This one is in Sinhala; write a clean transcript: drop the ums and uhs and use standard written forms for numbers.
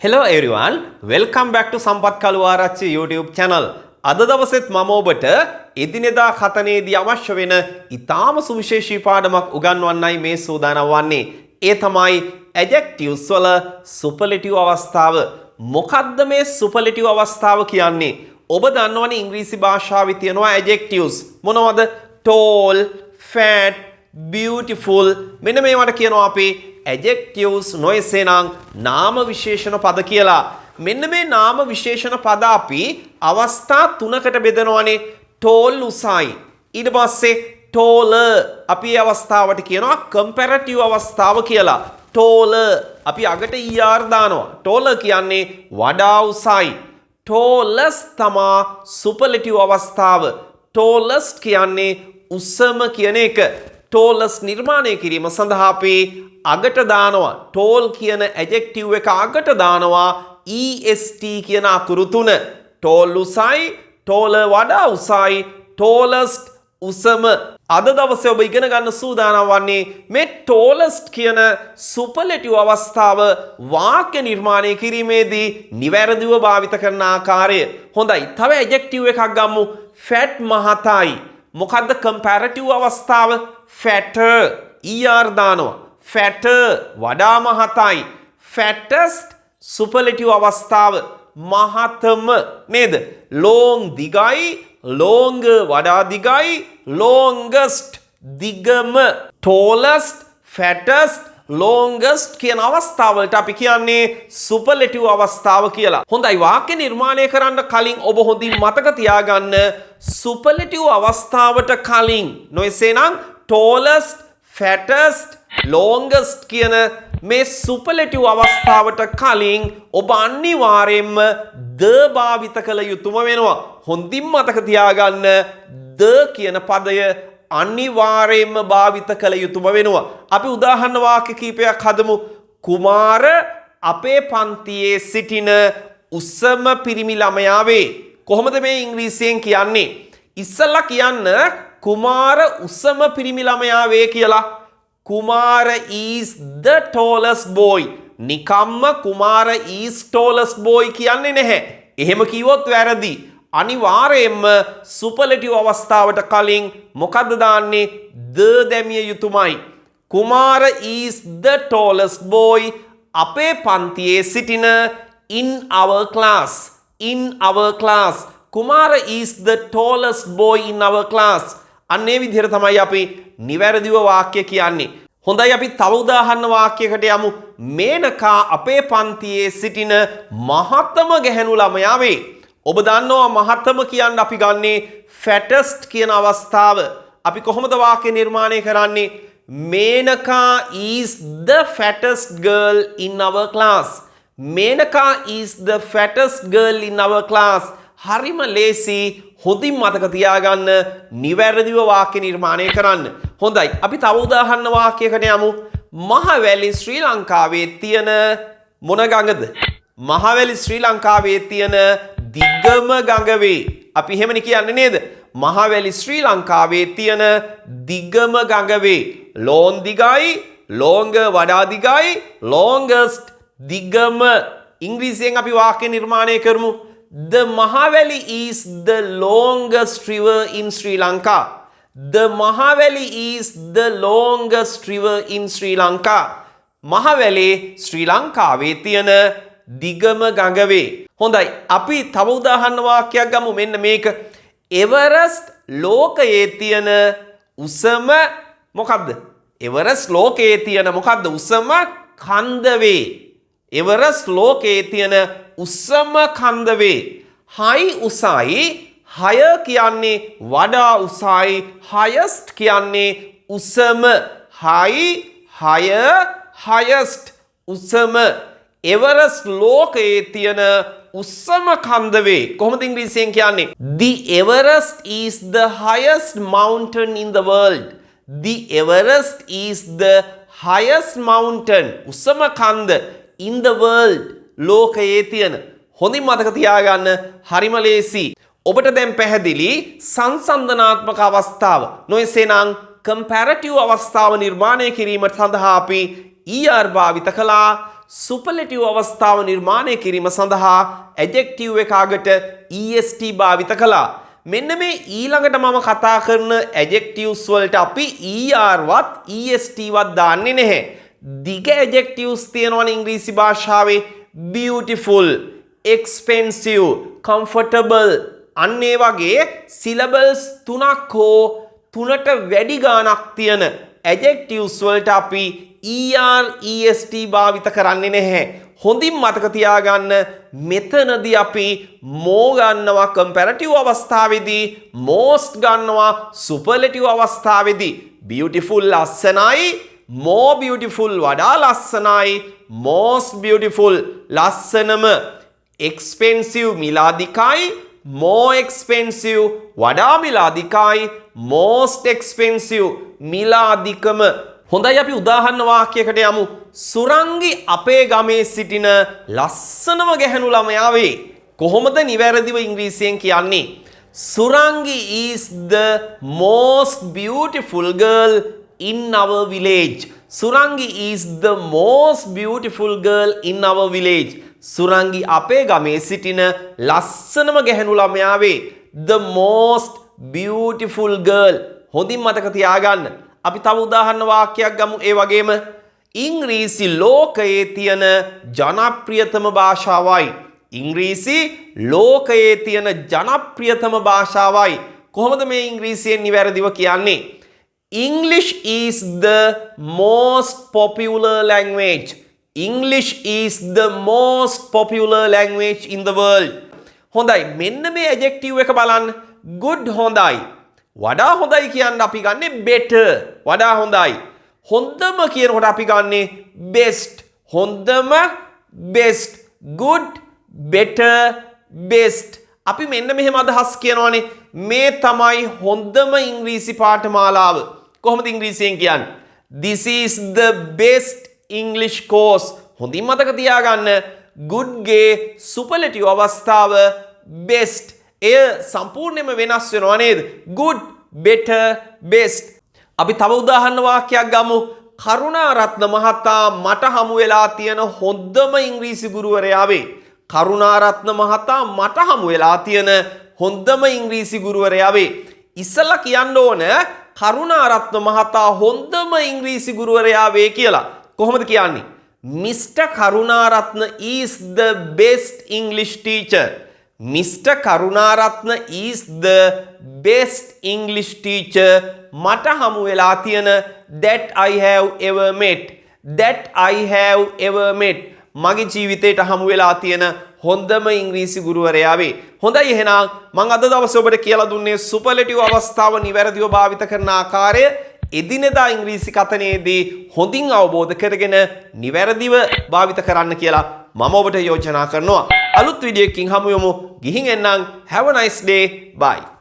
Hello everyone, welcome back to Sampath Kaluarachchi YouTube channel. අද දවසෙත් මම ඔබට එදිනෙදා කතනයේදී අවශ්‍ය වෙන ඊටාම සුවිශේෂී පාඩමක් උගන්වන්නයි මේ සූදානම් වන්නේ. ඒ තමයි adjectives වල superlative අවස්ථාව. මොකද්ද මේ superlative අවස්ථාව කියන්නේ? ඔබ දන්නවනේ ඉංග්‍රීසි භාෂාවේ තියෙනවා adjectives. මොනවද? tall, fat, beautiful. මෙන්න මේවට කියනවා අපි adjectives නොයසේනම් නාම විශේෂණ පද කියලා. මෙන්න මේ නාම විශේෂණ පද අපි අවස්ථා තුනකට බෙදනවානේ. tall උසයි. ඊට පස්සේ taller අපි මේ අවස්ථාවට කියනවා comparative අවස්ථාව කියලා. taller අපි අගට er දානවා. taller කියන්නේ වඩා උසයි. tallest තමා superlative අවස්ථාව. tallest කියන්නේ උසම කියන එක. tallest නිර්මාණය කිරීම සඳහා අපි අගට දානවා. tall කියන adjective එක අගට දානවා est කියන අකුරු තුන. tall උසයි, taller වඩා උසයි, tallest උසම. අද දවසේ ඔබ ඉගෙන ගන්න සූදානම් වන්නේ මේ tallest කියන superlative අවස්ථාව වාක්‍ය නිර්මාණය කිරීමේදී නිවැරදිව භාවිත කරන ආකාරය. හොඳයි. තව adjective එකක් ගමු. fat මහතයි. මොකද්ද comparative අවස්ථාව? fatter er දානවා. fatter වඩා මහතයි. fattest superlative අවස්ථාව මහතම නේද? long දිගයි, longer වඩා දිගයි, longest දිගම. tallest, fattest, longest කියන අවස්ථාවලට අපි කියන්නේ superlative අවස්ථාව කියලා. හොඳයි, වාක්‍ය නිර්මාණය කරන්න කලින් ඔබ හොඳින් මතක තියාගන්න superlative අවස්ථාවට කලින් නොයසේනම් tallest, fattest, longest කියන මේ superlative අවස්ථාවට කලින් ඔබ අනිවාර්යයෙන්ම the භාවිත කළ යුතුම වෙනවා. හොඳින් මතක තියාගන්න the කියන පදය අනිවාර්යයෙන්ම භාවිත කළ යුතුම වෙනවා. අපි උදාහරණ වාක්‍ය කිහිපයක් හදමු. කුමාර අපේ පන්තියේ සිටින උසම පිරිමි ළමයා වේ. කොහොමද මේ ඉංග්‍රීසියෙන් කියන්නේ? ඉස්සලා කියන්න කුමාර උසම පිරිමි ළමයා වේ කියලා. කුමාර is the tallest boy. නිකම්ම කුමාර is tallest boy කියන්නේ නැහැ. එහෙම කිව්වොත් වැරදි. අනිවාර්යයෙන්ම superlative අවස්ථාවට කලින් මොකද්ද දාන්නේ? the දැමිය යුතුමයි. කුමාර is the tallest boy. අපේ පන්තියේ සිටින in our class. in our class. Kumara is the tallest boy in our class. අන්නේ විදිහට තමයි අපි නිවැරදිව වාක්‍ය කියන්නේ. හොඳයි, අපි තව උදාහරණ වාක්‍යයකට යමු. මේනකා අපේ පන්තියේ සිටින මහතම ගැහැණු ළමයා වේ. ඔබ දන්නවා මහතම කියන්න අපි ගන්නේ fattest කියන අවස්ථාව. අපි කොහොමද වාක්‍ය නිර්මාණය කරන්නේ? Menaka is the fattest girl in our class. Menaka is the fattest girl in our class. හරිම ලේසි. හොඳින් මතක තියාගන්න නිවැරදිව වාක්‍ය නිර්මාණය කරන්න. හොඳයි, අපි තව උදාහරණ වාක්‍යයකට යමු. මහවැලි ශ්‍රී ලංකාවේ තියෙන මොන ගඟද? මහවැලි ශ්‍රී ලංකාවේ තියෙන දිගම ගඟ වේ. අපි එහෙමනේ කියන්නේ නේද? මහවැලි ශ්‍රී ලංකාවේ තියෙන දිගම ගඟ වේ. long දිගයි, longer වඩා දිගයි, longest දිගම. ඉංග්‍රීසියෙන් අපි වාක්‍ය නිර්මාණය කරමු. The Mahavali is the longest river in Sri Lanka. The Mahavali is the longest river in Sri Lanka. Mahavali ශ්‍රී ලංකාවේ තියෙන දිගම ගඟ වේ. හොඳයි, අපි තව උදාහරණ වාක්‍යයක් ගමු. මෙන්න මේක. එවරස්ට් ලෝකයේ තියෙන උසම මොකද්ද? එවරස්ට් ලෝකයේ තියෙන මොකද්ද? උසම කන්ද වේ. එවරස්ට් ලෝකයේ තියෙන උසම කන්ද වේ. high උසයි. higher කියන්නේ වඩා උසයි. highest කියන්නේ උසම. high, higher, highest උසම. එවරස්ට් ලෝකයේ තියෙන උසම කන්ද වේ. කොහොමද ඉංග්‍රීසියෙන් කියන්නේ? The Everest is the highest mountain in the world. The Everest is the highest mountain. උසම කන්ද in the world. ලෝකයේ තියෙන. හොඳින් මතක තියාගන්න. හරිම ලේසි. ඔබට දැන් පැහැදිලි සංසන්දනාත්මක අවස්ථාව. නොයසේනම් comparative අවස්ථාව නිර්මාණය කිරීමට සඳහා අපි er භාවිත කළා. superlative අවස්ථාව නිර්මාණය කිරීම සඳහා adjective එකකට est භාවිත කළා. මෙන්න මේ ඊළඟට මම කතා කරන adjectives වලට අපි er වත් est වත් දාන්නේ නැහැ. දිග adjectives තියෙනවනේ ඉංග්‍රීසි භාෂාවේ beautiful, expensive, comfortable අන්න ඒ වගේ syllables 3ක් හෝ 3ට වැඩි ගාණක් තියෙන adjectives වලට අපි er est භාවිත කරන්නේ නැහැ. හොඳින් මතක තියාගන්න මෙතනදී අපි more ගන්නවා comparative අවස්ථාවේදී most ගන්නවා superlative අවස්ථාවේදී. beautiful ලස්සනයි, more beautiful වඩා ලස්සනයි, most beautiful ලස්සනම, expensive මිලාදිකයි, more expensive වඩා මිලාදිකයි, most expensive මිලාදිකම. හොඳයි අපි උදාහරණ වාක්‍යයකට යමු. සුරංගි අපේ ගමේ සිටින ලස්සනම ගැහැණු ළමයා වේ. කොහොමද නිවැරදිව ඉංග්‍රීසියෙන් කියන්නේ? Surangi is the most beautiful girl in our village. Surangi is the most beautiful girl in our village. Surangi අපේ ගමේ සිටින ලස්සනම ගැහැණු ළමයා වේ. The most beautiful girl. හොඳින් මතක තියාගන්න. අපි තව උදාහරණ වාක්‍යයක් ගමු. ඒ වගේම ඉංග්‍රීසි ලෝකයේ තියෙන ජනප්‍රියතම භාෂාවයි. ඉංග්‍රීසි ලෝකයේ තියෙන ජනප්‍රියතම භාෂාවයි. කොහොමද මේ ඉංග්‍රීසියෙන් නිවැරදිව කියන්නේ? English is the most popular language. English is the most popular language in the world. හොඳයි මෙන්න මේ adjective එක බලන්න. good හොඳයි. වඩා හොඳයි කියන්න අපි ගන්නේ better. වඩා හොඳයි. හොඳම කියනකොට අපි ගන්නේ best. හොඳම best. good, better, best. අපි මෙන්න මෙහෙම අදහස් කියනවානේ. මේ තමයි හොඳම ඉංග්‍රීසි පාඨමාලාව. කොහොමද ඉංග්‍රීසියෙන් කියන්නේ? This is the best English course. හොඳින් මතක තියාගන්න good ගේ superlative අවස්ථාව best. එය සම්පූර්ණයෙන්ම වෙනස් වෙනවා නේද? good, better, best. අපි තව උදාහරණ වාක්‍යයක් ගමු. කරුණාරත්න මහතා මට හමු වෙලා තියෙන හොඳම ඉංග්‍රීසි ගුරුවරයා වේ. කරුණාරත්න මහතා මට හමු වෙලා තියෙන හොඳම ඉංග්‍රීසි ගුරුවරයා වේ. ඉස්සලා කියන්න ඕන කරුණාරත්න මහතා හොඳම ඉංග්‍රීසි ගුරුවරයා වේ කියලා. කොහොමද කියන්නේ? Mr. Karunaratna is the best English teacher. Mr. Karunaratna is the best English teacher. මට හමු වෙලා තියෙන that I have ever met. That I have ever met. මගේ ජීවිතේට හමු වෙලා තියෙන හොඳම ඉංග්‍රීසි ගුරුවරයා වේ. හොඳයි එහෙනම් මම අද දවසේ ඔබට කියලා දුන්නේ සුපර්ලටිව් අවස්ථාව නිවැරදිව භාවිත කරන ආකාරය එදිනෙදා ඉංග්‍රීසි කතනයේදී හොඳින් අවබෝධ කරගෙන නිවැරදිව භාවිත කරන්න කියලා මම ඔබට යෝජනා කරනවා. අලුත් වීඩියෝ එකකින් හමු යමු. ගිහින් එන්නම්. Have a nice day. Bye.